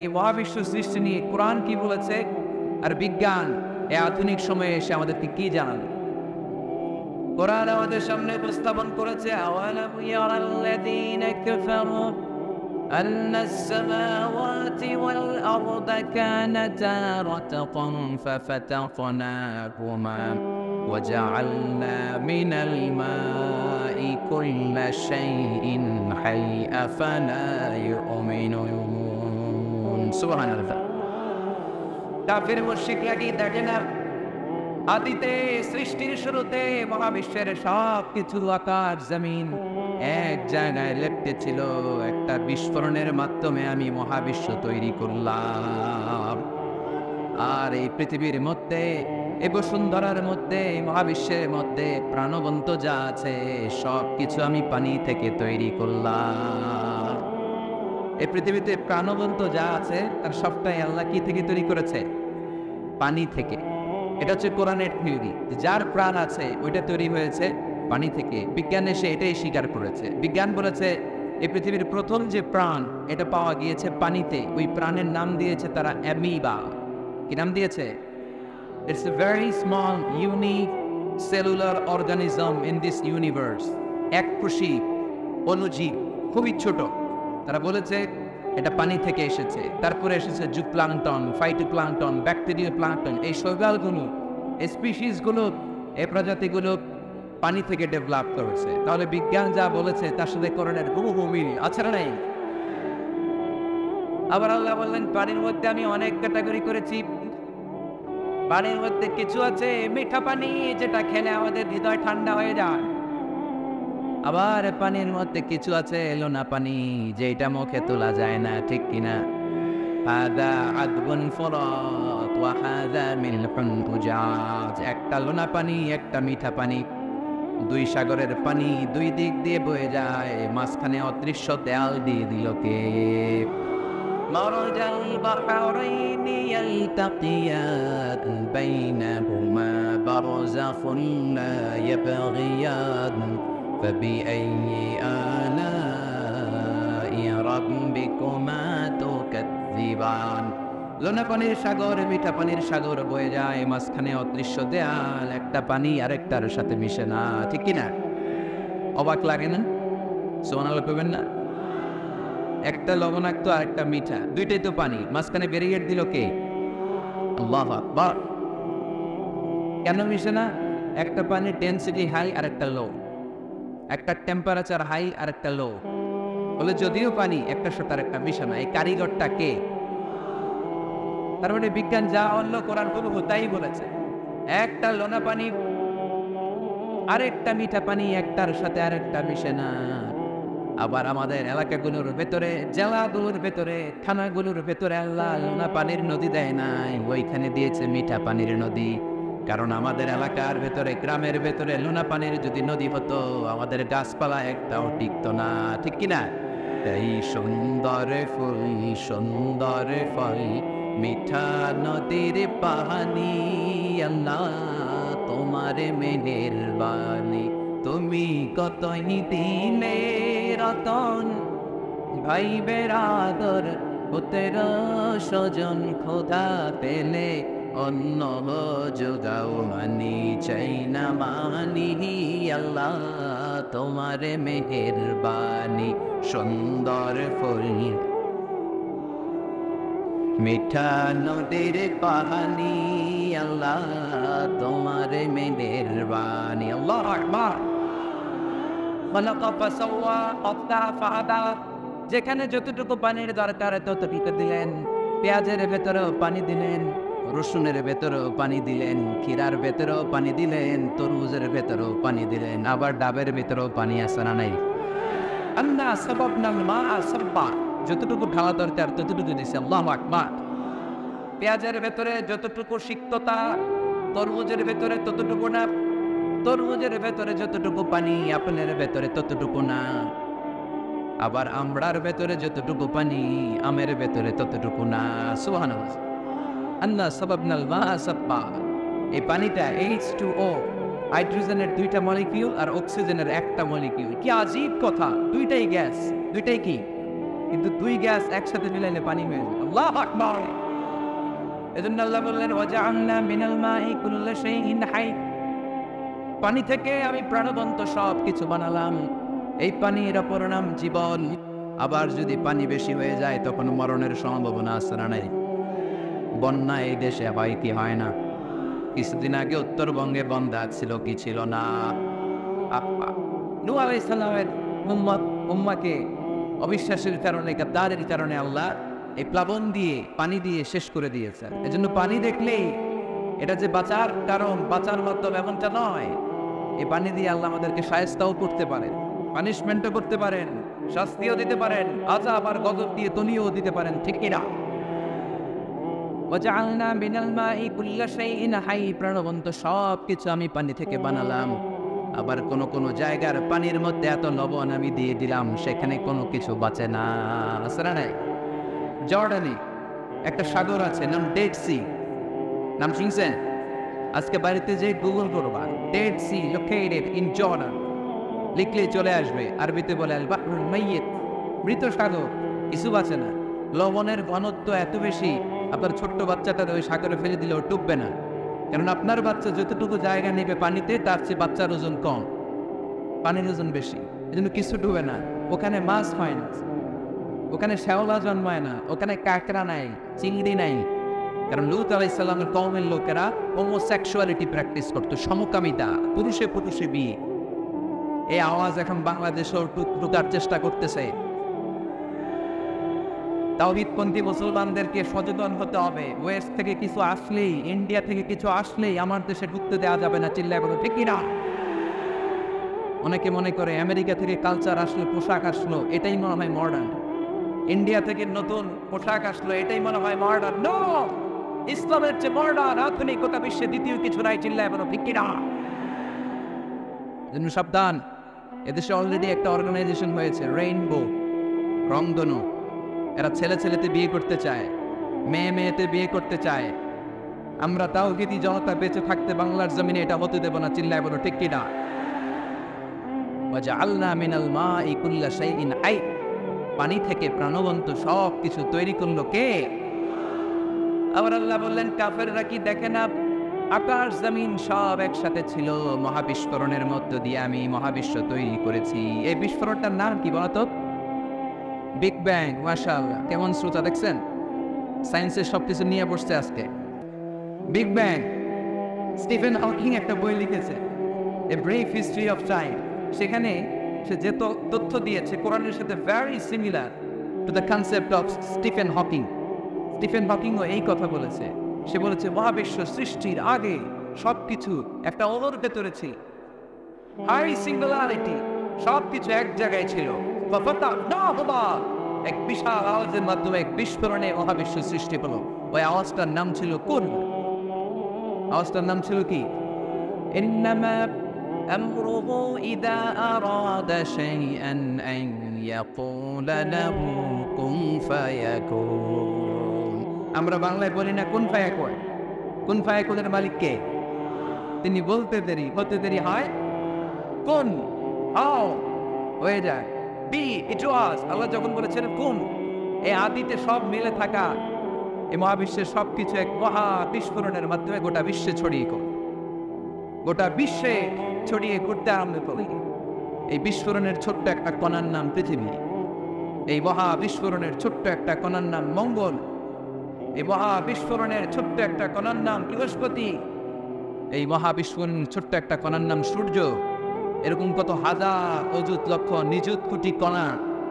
এই মহাবিশ্ব সৃষ্টি নিয়ে কোরআন কি বলেছে আর বিজ্ঞান এই আধুনিক সময়ে এসে আমাদেরকে কি জানালো। কোরআন আমাদের সামনে উপস্থাপন করেছে আওয়ালাম ইয়ারাল্লাযীনা কাফারু আন্নাস সামাওয়াতি ওয়াল আরদা কানাতা রাতকান ফাফাতাকনাহুমা ওয়াজআলনা মিনাল মাই কুল্লা শাইইন হাই আফালা ইউমিনুন। সুবহানাল্লাহ। কাফির মুশরিকরা কি দেখে না আদিতে সৃষ্টির শুরুতে মহাবিশ্বের সব কিছু আকাশ জমিন এক জায়গায় লেপ্টে ছিল, একটা বিস্ফোরণের মাধ্যমে আমি মহাবিশ্ব তৈরি করলাম। আর এই পৃথিবীর মধ্যে এই বসুন্ধরার মধ্যে মহাবিশ্বের মধ্যে প্রাণবন্ত যা আছে সব কিছু আমি পানি থেকে তৈরি করলাম। এই পৃথিবীতে প্রাণবন্ত যা আছে তার সবটাই আল্লাহ কি থেকে তৈরি করেছে? পানি থেকে। এটা হচ্ছে কোরআনের থিওরি, যার প্রাণ আছে ওইটা তৈরি হয়েছে পানি থেকে। বিজ্ঞান এসে এটাই স্বীকার করেছে। বিজ্ঞান বলেছে এই পৃথিবীর প্রথম যে প্রাণ এটা পাওয়া গিয়েছে পানিতে। ওই প্রাণের নাম দিয়েছে তারা অ্যামিবা। কি নাম দিয়েছে? It's a very small unique cellular organism in this universe. এককোষী অণুজীব, খুবই ছোট। তারা বলেছে এটা পানি থেকে এসেছে। তারপরে এসেছে জুপ্লাঙ্কটন, ফাইটোপ্লাঙ্কটন, ব্যাকটেরিয়া প্লাঙ্কটন। এই শৈবালগুলো, এই স্পিসিসগুলো, এই প্রজাতিগুলো পানি থেকে ডেভেলপ করেছে। তাহলে বিজ্ঞান যা বলেছে তার সাথে কোরআনের হুবহু মিল আছে না নাই? আবার আল্লাহ বললেন পানির মধ্যে আমি অনেক ক্যাটাগরি করেছি। পানির মধ্যে কিছু আছে মিঠা পানি, যেটা খেলে আমাদের হৃদয় ঠান্ডা হয়ে যায়। আবার পানির মধ্যে কিছু আছে লোনা পানি, যেটা মুখে তোলা যায় না, ঠিক কিনা? হাদা আদবুন ফুরাত ওয়া হাদা মিলহুন উজাজ। একটা লোনা পানি, একটা মিঠা পানি, দুই সাগরের পানি দুই দিক দিয়ে বয়ে যায়, মাঝখানে অদৃশ্য দেয়াল দিয়ে দিল কে? মারাজাল বাহরাইনি ইয়ালতাকিয়ান বাইনাহুমা বারযাখুন লা ইয়াবগিয়ান فبأي آلاء ربكما تكذبان। লোনা পানির সাগর, মিঠা পানির সাগর বয়ে যায়, মাঝখানে অদৃশ্য দেয়াল, একটা পানি আরেকটার সাথে মিশে না, ঠিক কিনা? অবাক লাগে না? সুবহানাল্লাহ কইবেন না? একটা লবণাক্ত আর একটা মিঠা, দুইটাই তো পানি, মাঝখানে ব্যারিকেড দিল কে? আল্লাহু আকবার। কেন মিশে না? একটা পানির ডেনসিটি হাই আর একটা লো, একটা টেম্পারেচার হাই আর একটা লো। বলে যদিও পানি একটার সাথে আর একটা মিশানো, এই কারিগরটা কে? তার মানে বিজ্ঞান যা অন্য কোরআন হুবহু তাই বলেছে। একটা লোনা পানি আরেকটা মিঠা পানি, একটার সাথে আরেকটা মিশে না। আবার আমাদের এলাকাগুলোর ভেতরে, জেলাগুলোর ভেতরে, থানাগুলোর ভেতরে আল্লাহ লোনা পানির নদী দেয় নাই, ওইখানে দিয়েছে মিঠা পানির নদী। কারণ আমাদের এলাকার ভেতরে, গ্রামের ভেতরে লোনা পানির যদি নদী হতো, আমাদের গাছপালা একটাও টিকতো না, ঠিক কিনা? এই সুন্দর ফুল, সুন্দর ফল, মিঠা নদীর পানি, আল্লাহ তোমার মেহেরবানি। তুমি কতই দিনে রতন, ভাই বেরাদর পুত্র স্বজন, খোদা পেলে অন্য যোগাও মানি, চাই না মানি, আল্লাহ তোমার মেহেরবানি। সুন্দর ফুল, মিঠা নদীর পানি, আল্লাহ তোমার মেহেরবানি। আল্লাহু আকবার। খালাকা ফাসাওয়া ক্বাদ্দা ফাহাদা। যেখানে যতটুকু পানির দরকার ততটুকু দিলেন। পেঁয়াজের ভেতরেও পানি দিলেন, রসুনের ভেতরেও পানি দিলেন, ক্ষীরার ভেতরেও পানি দিলেন, তরমুজের ভেতরেও পানি দিলেন, আবার ডাবের ভেতরেও পানি আছে না নাই? আন্না সাবাবনাল মাআ সাব্বা। যতটুকু ঢালা দরকার ততটুকু দিছে। আল্লাহু আকবার। পেঁয়াজের ভেতরে যতটুকু সিক্ততা, তরমুজের ভেতরে ততটুকু না। তরমুজের ভেতরে যতটুকু পানি, আপেলের ভেতরে ততটুকু না। আবার আমড়ার ভেতরে যতটুকু পানি, আমের ভেতরে ততটুকু না। সুবহানাল্লাহ। আন্না সাবাবনাল মাআ সাব্বা। এই পানিটা H2O, হাইড্রোজেনের দুইটা মলিকিউল আর অক্সিজেনের একটা মলিকিউল। কি আজীব কথা! দুইটাই গ্যাস, দুইটাই কি? কিন্তু 2 গ্যাস একসাথে মিলাইলে পানি হয়ে যায়। আল্লাহু আকবার। এজন্য আল্লাহ বললেন ওয়াজআলনা মিনাল মাই কুল্লা শাইইন হাই। পানি থেকে আমি প্রাণবন্ত সব কিছু বানালাম। এই পানির অপর নাম জীবন। আবার যদি পানি বেশি হয়ে যায় তখন মরণের সম্ভাবনা আছে না নাই? বন্যা এই দেশে হয় কি হয় না? কিছুদিন আগে উত্তরবঙ্গে বন্যা ছিল কি ছিল না? নূহ আলাইহিস সালামের উম্মাকে অবিশ্বাসের কারণে, গাদ্দারের কারণে আল্লাহ এই প্লাবন দিয়ে, পানি দিয়ে শেষ করে দিয়েছেন। এজন্য পানি দেখলেই এটা যে বাঁচার কারণ, বাঁচার মাধ্যম এমনটা নয়। এই পানি দিয়ে আল্লাহ আমাদেরকে শায়েস্তাও করতে পারেন, পানিশমেন্টও করতে পারেন, শাস্তিও দিতে পারেন, আযাব আর গজব দিয়ে তলিয়েও দিতে পারেন, ঠিক কিনা? ওয়াজআলনা মিনাল মাই কুল্লা শাইইন হাই। প্রাণবন্ত সব কিছু আমি পানি থেকে বানালাম। আবার কোন কোন জায়গার পানির মধ্যে এত লবণ আমি দিয়ে দিলাম, সেখানে কোনো কিছু বাঁচে না। আছে না নাই? জর্ডানে একটা সাগর আছে, নাম ডেড সি। নাম শুনছেন? আজকে বাড়িতে যে গুগল করবা, Dead Sea located in Jordan লিখলে চলে আসবে। আরবিতে বলে আল বাহরুল মাইয়িত, মৃত সাগর, কিছু বাঁচে না। লবণের ঘনত্ব এত বেশি, আপনার ছোট্ট বাচ্চাটা ওই সাগরে ফেলে দিলেও ডুববে না, কারণ আপনার বাচ্চা যতটুকু জায়গা নেবে পানিতে, তার চেয়ে বাচ্চার ওজন কম, পানির ওজন বেশি, এজন্য কিছু ডুবে না। ওখানে মাছ হয় না, ওখানে শ্যাওলা জন্মায় না, ওখানে কাঁকড়া নাই, চিংড়ি নাই, কারণ লূত আলাইহিস সালামের কওমের লোকেরা হোমোসেক্সুয়ালিটি প্র্যাকটিস করতো, সমকামিতা, পুরুষে পুরুষে বিয়ে। এই আওয়াজ এখন বাংলাদেশেও ঢোকার চেষ্টা করতেছে। তাওহীদপন্থী মুসলমানদেরকে সচেতন হতে হবে। ওয়েস্ট থেকে কিছু আসলেই, ইন্ডিয়া থেকে কিছু আসলেই আমার দেশে ঢুকতে দেওয়া যাবে না, চিল্লায় বলো ঠিক কিনা? অনেকে মনে করে আমেরিকা থেকে কালচার আসলো, পোশাক আসলো, এটাই মনে হয় মডার্ন। ইন্ডিয়া থেকে নতুন পোশাক আসলো, এটাই মনে হয় মডার্ন। নো, ইসলামের চেয়ে মডার্ন, আধুনিক গোটা বিশ্বে দ্বিতীয় কিছু নাই, চিল্লায় বলো ঠিক কিনা? জন্য সাবধান। এদেশে অলরেডি একটা অর্গানাইজেশন হয়েছে, রেইনবো, রংধনু। এরা ছেলে ছেলেতে বিয়ে করতে চায়, মেয়ে মেয়েতে বিয়ে করতে চায়। আমরা তাওহীদি জনতা বেঁচে থাকতে বাংলার জমিনে এটা হতে দেব না, চিল্লায় বলো ঠিক কিনা? ওয়াজআলনা মিনাল মাই কুল্লা শাইইন হাই। পানি থেকে প্রাণবন্ত সব কিছু তৈরি করলো কে? আবার আল্লাহ বললেন কাফেররা কি দেখে না? আকাশ জমিন সব একসাথে ছিল, মহাবিস্ফোরণের মধ্য দিয়ে আমি মহাবিশ্ব তৈরি করেছি। এই বিস্ফোরণটার নাম কি বলতো? Big bang. মাশাআল্লাহ, কেমন শ্রোতা দেখছেন? সায়েন্সের সবকিছু নিয়ে বসছে আজকে। Big bang. স্টিফেন হকিং একটা বই লিখেছে, a brief history of time. সেখানে সে যে তথ্য দিয়েছে কোরআনের সাথে very similar to the concept of Stephen Hawking. Stephen হকিংও এই কথা বলেছে। সে বলেছে মহাবিশ্ব সৃষ্টির আগে সবকিছু একটা অণুর ভেতরে ছিল, হাই সিঙ্গুলারিটি, সবকিছু এক জায়গায় ছিল। এক বিশাল আওয়াজের মাধ্যমে এক বিস্ফোরণে মহাবিশ্ব সৃষ্টি হলো। ওই আওয়াজটার নাম ছিল কুন। আওয়াজটার নাম ছিল কি? ইন্নামা আমরুহু ইযা আরাদা শাইআন আন ইয়াকুলা লাহু কুন ফায়াকুন। আমরা বাংলায় বলি না কুন ফায়াকুন? কুন ফায়াকুনের মালিক কে? তিনি বলতে দেরি, হতে দেরি হয়, কুন, হাও, হয়ে যায়, বি, ইট ওয়াজ। আল্লাহ যখন বলেছেন কুন, এই আদিতে সব মিলে থাকা এই মহাবিশ্বের সবকিছু এক মহা বিস্ফোরণের মাধ্যমে গোটা বিশ্বে ছড়িয়ে পড়ে, গোটা বিশ্বে ছড়িয়ে ঘুরতে আরম্ভ করে। এই বিস্ফোরণের ছোট্ট একটা কণার নাম পৃথিবী। এই মহা বিস্ফোরণের ছোট্ট একটা কণার নাম মঙ্গল। এই মহা বিস্ফোরণের ছোট্ট একটা কণার নাম বৃহস্পতি। এই মহা বিস্ফোরণের ছোট্ট একটা কণার নাম সূর্য। এরকম কত হাজার, অযুত, লক্ষ, নিযুত কোটি কণা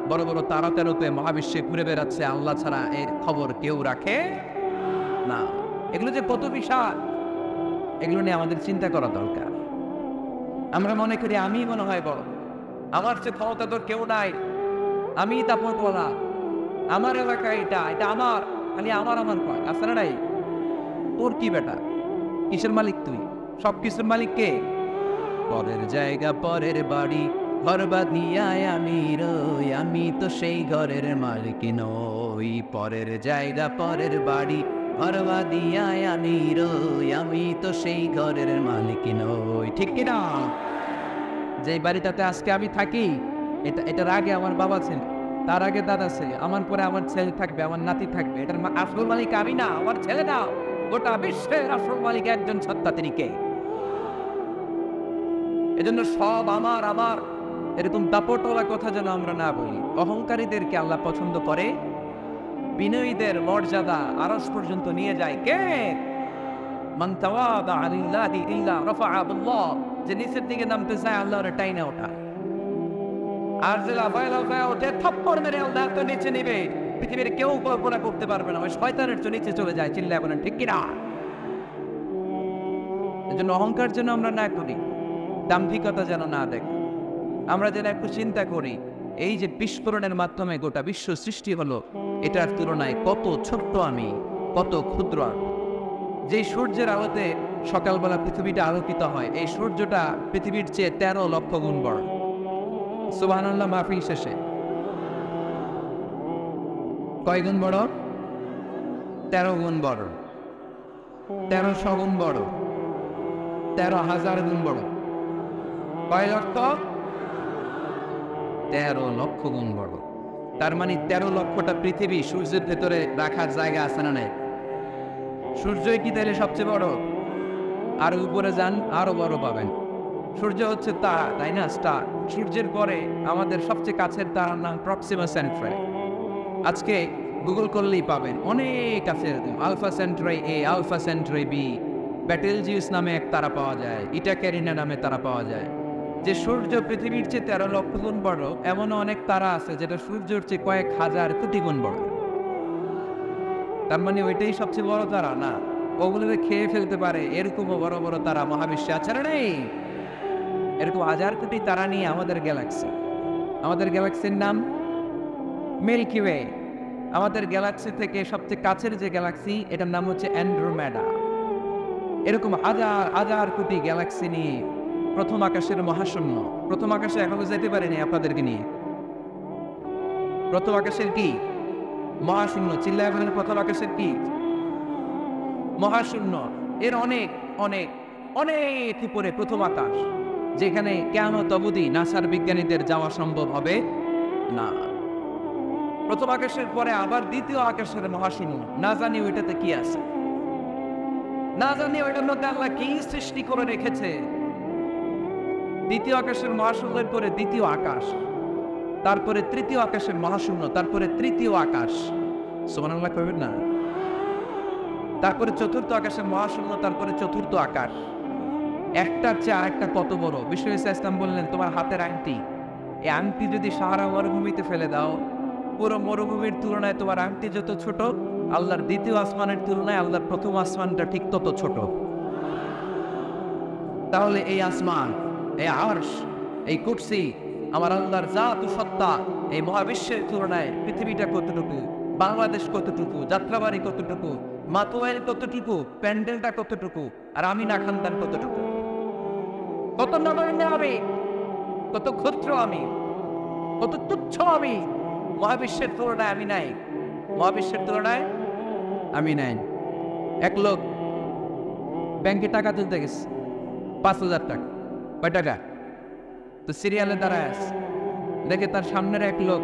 বড় বড় তারাতেরতে মহাবিশ্বে ঘুরে বেড়াচ্ছে। আল্লাহ ছাড়া এর খবর কেউ রাখে না। এগুলো যে কত বিশাল, এগুলো নিয়ে আমাদের চিন্তা করা দরকার। আমরা মনে করি আমি মনে হয় বড়, আমার চেয়ে ক্ষমতা তোর কেউ নাই, আমি তারপর বলা, আমার এলাকা এটা, এটা আমার, খালি আমার আমার কয়। আসলে নাই, তোর কি বেটা? কিসের মালিক তুই? সব কিছুর মালিক কে? পরের জায়গা পরের বাড়ি, ঘর বাঁধিয়ায় আমি রই, আমি তো সেই ঘরের মালিক নই। পরের জায়গা পরের বাড়ি, ঘর বাঁধিয়ায় আমি রই, আমি তো সেই ঘরের মালিক নই, ঠিক কিনা? যে বাড়িটাতে আজকে আমি থাকি, এটার আগে আমার বাবা ছিল, তার আগে দাদা আছে, আমার পরে আমার ছেলে থাকবে, আমার নাতি থাকবে। এটার আসল মালিক আমি না, আমার ছেলে না। গোটা বিশ্বের আসল মালিক একজন সত্তা, তিনি কে? এজন্য সব আমার আমার এরকম দাপটওয়ালা কথা যেন আমরা না বলি। অহংকারীদেরকে আল্লাহ পছন্দ করে, বিনয়ীদের মর্যাদা আরশ পর্যন্ত নিয়ে যায় কে? মান তাওয়াদা লিল্লাহি ইল্লা রাফাআহু আল্লাহ। যে নিচের দিকে নামতে চায় আল্লাহ ওরে টাইনা ওঠায়। আর যে লাফায় লাফায় ওঠে থাপ্পড় মেরে আল্লাহ তো নিচে নিবে, পৃথিবীর কেউ কল্পনা করতে পারবে না। ওই শয়তানের তো নিচে চলে যায়, চিল্লায় বলেন ঠিক কিনা? এজন্য অহংকার যেন আমরা না করি, দাম্ভিকতা যেন না দেখি। আমরা যেন একটু চিন্তা করি, এই যে বিস্ফোরণের মাধ্যমে গোটা বিশ্ব সৃষ্টি হলো, এটার তুলনায় কত ছোট্ট আমি, কত ক্ষুদ্র। যে সূর্যের আলোতে সকালবেলা পৃথিবীটা আলোকিত হয়, এই সূর্যটা পৃথিবীর চেয়ে 13 লক্ষ গুণ বড়। সুবহানাল্লাহ মাহফিল শেষে কয় গুণ বড়? 13 গুণ বড়, 1300 গুণ বড়, 13,000 গুণ বড়। কয় লক্ষ? 13 লক্ষ গুণ বড়। তার মানে 13 লক্ষটা পৃথিবী সূর্যের ভেতরে রাখার জায়গা আছে না নাই? সূর্যই কি তাহলে সবচেয়ে বড়? আর উপরে যান, আরো বড় পাবেন। সূর্য হচ্ছে তারা, তাই না? স্টার। সূর্যের পরে আমাদের সবচেয়ে কাছের তারার নাম প্রক্সিমা সেন্ট্রারি। আজকে গুগল করলেই পাবেন, অনেক আছে এরকম। আলফা সেন্ট্রারি এ, আলফা সেন্ট্রারি বি, ব্যাটেলজিউস নামে এক তারা পাওয়া যায়, ইটা ক্যারিনা নামে তারা পাওয়া যায়। যে সূর্য পৃথিবীর চেয়ে 13 লক্ষ গুণ বড়, এমনও অনেক তারা আছে যেটা সূর্যের চেয়ে কয়েক হাজার কোটি গুণ বড়। তার মানে ওইটাই সবচেয়ে বড় তারা না, ওগুলোকে খেয়ে ফেলতে পারে এরকমও বড় বড় তারা মহাবিশ্বে আছে না নেই? এরকম হাজার কোটি তারা নিয়ে আমাদের গ্যালাক্সি। আমাদের গ্যালাক্সির নাম মিল্কি ওয়ে। আমাদের গ্যালাক্সি থেকে সবচেয়ে কাছের যে গ্যালাক্সি, এটার নাম হচ্ছে অ্যান্ড্রোমেডা। এরকম হাজার হাজার কোটি গ্যালাক্সি নিয়ে প্রথম আকাশের মহাশূন্য। প্রথম আকাশে এখনো যেতে পারেনি আপনাদেরকে নিয়ে। প্রথম আকাশের কি? মহাশূন্য। চিল্লায় বলেন প্রথম আকাশের কি? মহাশূন্য। এর অনেক অনেক অনেক উপরে প্রথম আকাশ, যেখানে কিয়ামত অবধি নাসার বিজ্ঞানীদের যাওয়া সম্ভব হবে না। প্রথম আকাশের পরে আবার দ্বিতীয় আকাশের মহাশূন্য। না জানি ওইটাতে কি আছে, না জানি ওইটার মধ্যে আল্লাহ কি সৃষ্টি করে রেখেছে। দ্বিতীয় আকাশের মহাশূন্যের পরে দ্বিতীয় আকাশ, তারপরে তৃতীয় আকাশের মহাশূন্য, তারপরে তৃতীয় আকাশ। সুবহানাল্লাহ কইবেন না? তারপরে চতুর্থ আকাশের মহাশূন্য, তারপরে চতুর্থ আকাশ। একটার চেয়ে আরেকটা কত বড়। বিষ্ণু ইসলাম বললেন, তোমার হাতের আংটি, এই আংটি যদি সাহারা মরুভূমিতে ফেলে দাও, পুরো মরুভূমির তুলনায় তোমার আংটি যত ছোট, আল্লাহর দ্বিতীয় আসমানের তুলনায় আল্লাহর প্রথম আসমানটা ঠিক তত ছোট। তাহলে এই আসমান, এই আরশ, এই কুরসি, আমার আল্লাহর জাত ও সত্তা, এই মহাবিশ্বের তুলনায় পৃথিবীটা কতটুকু, বাংলাদেশ কতটুকু, যাত্রাবাড়ি কতটুকু, মাতোয়াইল কতটুকু, প্যান্ডেলটা কতটুকু, আর আমি না খানদান কতটুকু। কত নগণ্য আমি, কত ক্ষুদ্র আমি, কত তুচ্ছ আমি। মহাবিশ্বের তুলনায় আমি নাই, মহাবিশ্বের তুলনায় আমি নাই। এক লোক ব্যাংকে টাকা তুলতে গেছে, 5,000 টাকা। কয় টাকা? তো সিরিয়ালে দাঁড়ায় আছে, দেখে তার সামনের এক লোক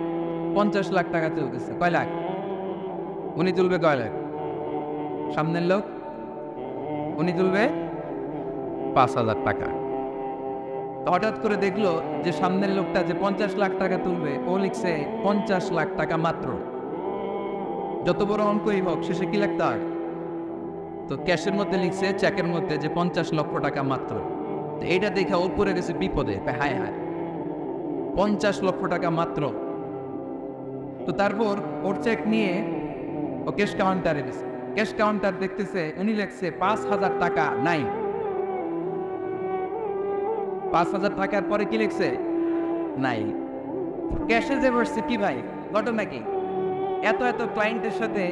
50 লাখ টাকা তুলতেছে। কয় লাখ? উনি তুলবে কয় লাখ? সামনের লোক উনি তুলবে 5,000 টাকা। তো হঠাৎ করে দেখলো যে সামনের লোকটা যে 50 লাখ টাকা তুলবে, ও লিখছে 50 লাখ টাকা মাত্র। যত বড় অঙ্কই হোক, শেষে কি লিখতে হয়? তো ক্যাশের মধ্যে লিখছে, চেকের মধ্যে, যে 50 লক্ষ টাকা মাত্র। তো এইটা দেখে ও পড়ে গেছে বিপদে, হায় হায়, 50 লক্ষ টাকা মাত্র। তো তারপর ওর চেক নিয়ে ও ক্যাশ কাউন্টারে গেছে। ক্যাশ কাউন্টার দেখতেছে, উনি লিখছে 5,000 টাকা নাই। 5,000 টাকার পরে কি লিখছে? নাই। ক্যাশে যে বসছে, কি ভাই ঘটনা কি? এত এত ক্লায়েন্টের সাথে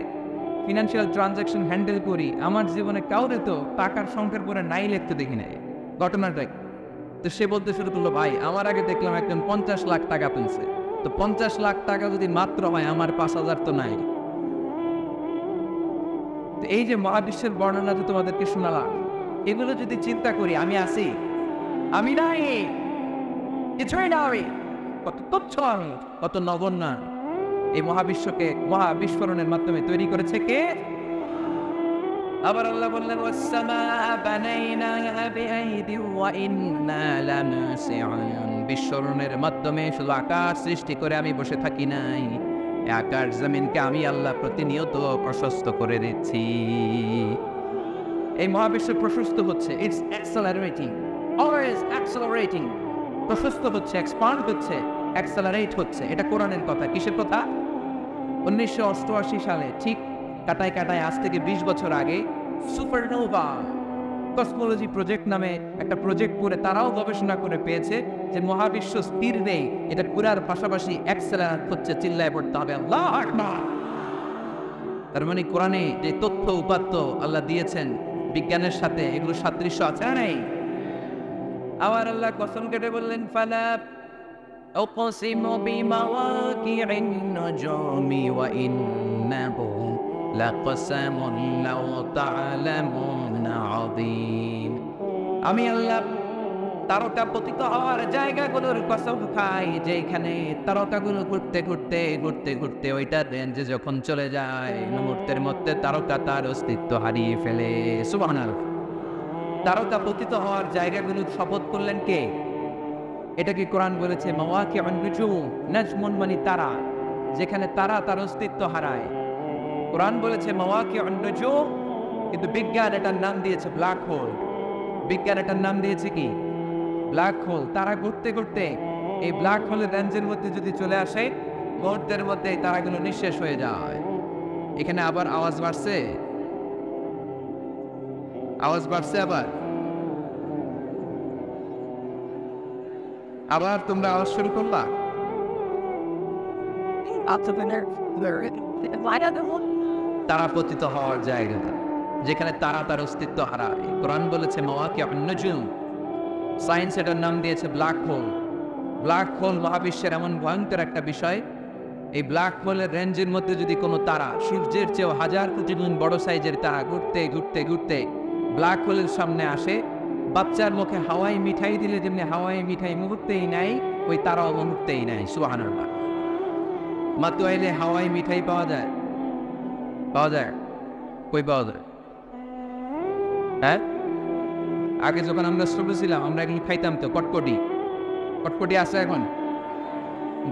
ফিনান্সিয়াল ট্রানজাকশন হ্যান্ডেল করি, আমার জীবনে কাউরে তো টাকার সংখ্যার পরে নাই লিখতে দেখি নাই, ঘটনাটা কি? তো সে বলতে শুরু করলো, ভাই আমার আগে দেখলাম একজন 50 লাখ টাকা তুলছে, তো 50 লাখ টাকা যদি মাত্র হয়, আমার 5,000 তো নাই। তো এই যে মহাবিশ্বের বর্ণনা যে তোমাদেরকে শোনালাম, এগুলো যদি চিন্তা করি, আমি আছি, আমি নাই, কিছুই না, আমি কত তুচ্ছ, আমি কত নগণ্য। এই মহাবিশ্বকে মহাবিস্ফোরণের মাধ্যমে তৈরি করেছে কে? আবার আল্লাহ বললেন বিস্ফোরণের মাধ্যমে শুধু আকাশ সৃষ্টি করে আমি বসে থাকি নাই, আকাশ জমিনকে আমি আল্লাহ প্রতিনিয়ত প্রশস্ত করে দিচ্ছি। এই মহাবিশ্ব প্রশস্ত হচ্ছে, ইটস অ্যাক্সেলারেটিং, অলওয়েজ অ্যাক্সেলারেটিং। প্রশস্ত হচ্ছে, এক্সপান্ড হচ্ছে, অ্যাক্সেলারেট হচ্ছে। এটা কোরআনের কথা। কিসের কথা? 1988 সালে ঠিক কাটায় কাটায় আজ থেকে 20 বছর আগে সুপারনোভা কসমোলজি প্রজেক্ট নামে একটা প্রজেক্ট করে তারাও গবেষণা করে পেয়েছে যে মহাবিশ্ব স্থির নেই, এটা ঘুরার পাশাপাশি অ্যাক্সেলারেট হচ্ছে। চিল্লায় পড়তে হবে আল্লাহু আকবার। তার মানে কোরআনে যে তথ্য উপাত্ত আল্লাহ দিয়েছেন বিজ্ঞানের সাথে, এগুলো সাদৃশ্য আছে না নেই? আবার আল্লাহ কসম কেটে বললেন ফালা উকসিমু বিমাওয়াকি'ন নুজুমি ওয়া ইন্নাহু লাকসামুন লাউ তা'লামুনা আযীম। আমি আল্লাহ তারকা পতিত হওয়ার জায়গাগুলোর কসম খাই, যেখানে তারকাগুলো ঘুরতে ঘুরতে ঘুরতে ঘুরতে ওইটা রেঞ্জে যখন চলে যায়, মুহূর্তের মধ্যে তারকা তার অস্তিত্ব হারিয়ে ফেলে। সুবহানাল্লাহ। তারকা পতিত হওয়ার জায়গাগুলোর শপথ করলেন কে? এটা কি কোরআন বলেছে? মাওয়াকিউন নুজুম, নাজমুন মানে তারা, যেখানে তারা তার অস্তিত্ব হারায়। কোরআন বলেছে মাওয়াকিউন নুজুম, কিন্তু বিজ্ঞান এটার নাম দিয়েছে ব্ল্যাক হোল। বিজ্ঞান এটার নাম দিয়েছে কি? Black hole. তারা ঘুরতে ঘুরতে এই ব্ল্যাক হোলের রেঞ্জের মধ্যে যদি চলে আসে, মুহূর্তের মধ্যে তারাগুলো নিঃশেষ হয়ে যায়। এখানে আবার আওয়াজ বাড়ছে, আওয়াজ বাড়ছে। আবার তোমরা আওয়াজ শুরু করবা। তারা পতিত হওয়ার জায়গাটা, যেখানে তারা তার অস্তিত্ব হারায়। কোরআন বলেছে মাওয়াকিউন নুজুম, সায়েন্স এটার নাম দিয়েছে ব্ল্যাক হোল। ব্ল্যাক হোল মহাবিশ্বের এমন ভয়ঙ্কর একটা বিষয়, এই ব্ল্যাক হোলের রেঞ্জের মধ্যে যদি কোনো তারা সূর্যের চেয়েও 1000 কোটি গুণ বড় সাইজের তারা ঘুরতে ঘুরতে ঘুরতে ব্ল্যাক হোলের সামনে আসে, বাচ্চার মুখে হাওয়াই মিঠাই দিলে যেমনি হাওয়াই মিঠাই মুহূর্তেই নাই, ওই তারাও মুহূর্তেই নাই। সুবহানাল্লাহ। মাতুয়াইলে হাওয়াই মিঠাই পাওয়া যায়? পাওয়া যায়? কই পাওয়া যায়? হ্যাঁ, আগে যখন আমরা ছোট ছিলাম আমরা এগুলো খাইতাম তো। কটকটি, কটকটি আছে এখন?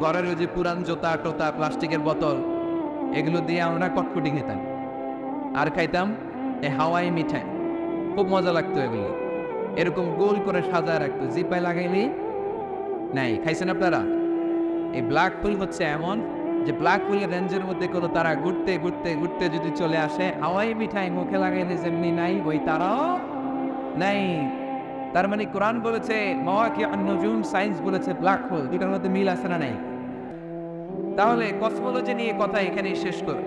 ঘরের ওই যে পুরান জোতা টোতা প্লাস্টিকের বোতল, এগুলো দিয়ে আমরা কটকটি খেতাম আর খাইতাম এই হাওয়াই মিঠাই। খুব মজা লাগতো এগুলো, এরকম গোল করে সাজায় রাখতো, জিপায় লাগাইলি নাই। খাইছেন আপনারা? এই ব্ল্যাক হোল হচ্ছে এমন যে ব্ল্যাক হোলের রেঞ্জের মধ্যে কোনো তারা ঘুরতে ঘুরতে ঘুরতে যদি চলে আসে, হাওয়াই মিঠাই মুখে লাগাইলে যেমনি নাই, ওই তারাও নাই। তার মানে কোরআন বলেছে মাওয়াকিউন নুজুম, সায়েন্স বলেছে ব্ল্যাক হোল। দুটার মধ্যে মিল আছে না নাই? তাহলে কসমোলজি নিয়ে কথা এখানেই শেষ করে।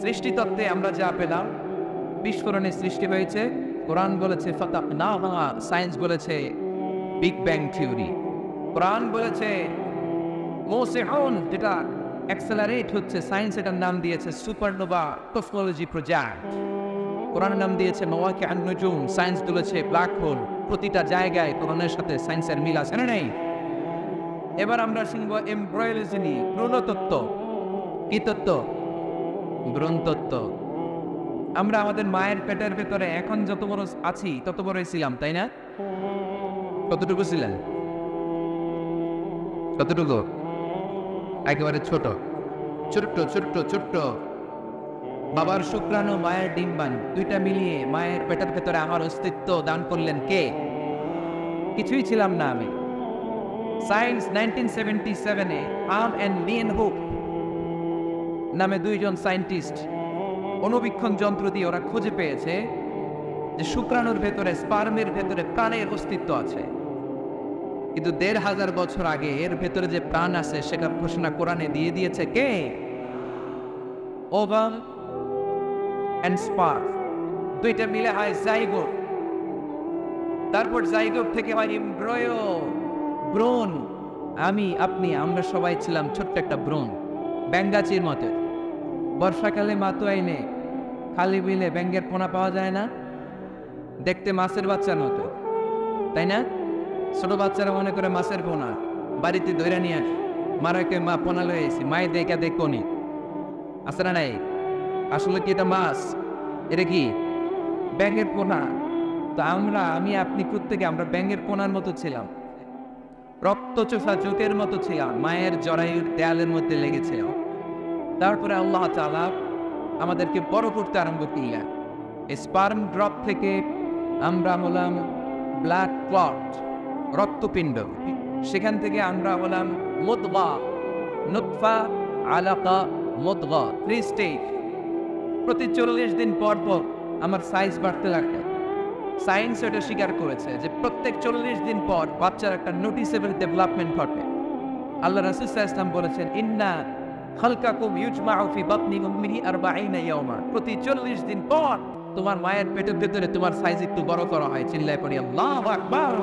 সৃষ্টিতত্ত্বে আমরা যা পেলাম, বিস্ফোরণের সৃষ্টি হয়েছে। কোরআন বলেছে ফাতাকনাহা, সায়েন্স বলেছে বিগ ব্যাং থিওরি। কোরআন বলেছে মুসিহুন, যেটা অ্যাক্সেলারেট হচ্ছে, সায়েন্স এটার নাম দিয়েছে সুপারনোভা কসমোলজি প্রজেক্ট। কোরআনের নাম দিয়েছে মাওয়াকিউন নুজুম, সায়েন্স বলেছে ব্ল্যাক হোল। প্রতিটা জায়গায় কোরআনের সাথে সায়েন্সের মিল আছে না নেই? এবার আমরা শুনব এমব্রায়োলজি নিয়ে, ভ্রূণতত্ত্ব। কি তত্ত্ব? ভ্রূণতত্ত্ব। আমরা আমাদের মায়ের পেটের ভেতরে এখন যত বড় আছি তত বড়ই ছিলাম, তাই না? কতটুকু ছিলেন? কতটুকু? একেবারে ছোট, ছোট্ট ছোট্ট ছোট্ট। বাবার শুক্রাণু মায়ের ডিম্বাণ দুইটা মিলিয়ে মায়ের পেটের ভেতরে আমার অস্তিত্ব দান করলেন কে? কিছুই ছিলাম না আমি। সায়েন্স 1977-এ আর্ম অ্যান্ড লিয়েন হুক নামে দুইজন সায়েন্টিস্ট অনুবীক্ষণ যন্ত্র দিয়ে ওরা খুঁজে পেয়েছে যে শুক্রাণুর ভেতরে, স্পার্মের ভেতরে প্রাণের অস্তিত্ব আছে। কিন্তু 1500 বছর আগে এর ভেতরে যে প্রাণ আছে সেটা ঘোষণা কোরআনে দিয়ে দিয়েছে কে? ওভাম অ্যান্ড স্পার্ম দুইটা মিলে হয় জাইগোট। তারপর জাইগোট থেকে হয় এমব্রয়ো, ভ্রূণ। আমি, আপনি, আমরা সবাই ছিলাম ছোট্ট একটা ভ্রূণ, ব্যাঙ্গাচির মতো। বর্ষাকালে মাতুয়াইনে খালি বিলে ব্যাঙ্গের পোনা পাওয়া যায় না? দেখতে মাছের বাচ্চার মতো, তাই না? ছোট বাচ্চারা মনে করে মাছের পোনা, বাড়িতে ধরে নিয়ে আসে, মারাকে মা পোনা লয়ে এসি, মায়ে দেখা দেখনি, আছে না নাই? আসলে কি এটা মাছ? এটা কি ব্যাঙের পোনা? তো আমি আপনি প্রত্যেকে আমরা ব্যাঙের পোনার মতো ছিলাম, রক্তচোষা জোটের মতো ছিলাম, মায়ের জরায়ুর দেয়ালের মধ্যে লেগেছিলাম। তারপরে আল্লাহ তাআলা আমাদেরকে বড় করতে আরম্ভ করলেন। স্পার্ম ড্রপ থেকে আমরা হলাম ব্লাড ক্লট, রক্তপিণ্ড। সেখান থেকে আমরা হলাম মুদগা, নুতফা, আলাকা, মুদগা, 3 স্টেজ। প্রতি 40 দিন পর পর আমার সাইজ বাড়তে লাগে। সায়েন্স এটা স্বীকার করেছে যে প্রত্যেক 40 দিন পর বাচ্চার একটা নোটিসেবল ডেভেলপমেন্ট ঘটে। আল্লাহ রাসূল সাল্লাল্লাহু আলাইহি ওয়াসাল্লাম বলেছেন, ইন্না খালকাকুম ইউজমাউ ফি বাতনি উম্মিহি 40 ইয়াওমা। প্রতি 40 দিন পর তোমার মায়ের পেটের ভেতরে তোমার সাইজ একটু বড় করা হয়। চিল্লায় পড়ি আল্লাহু আকবার।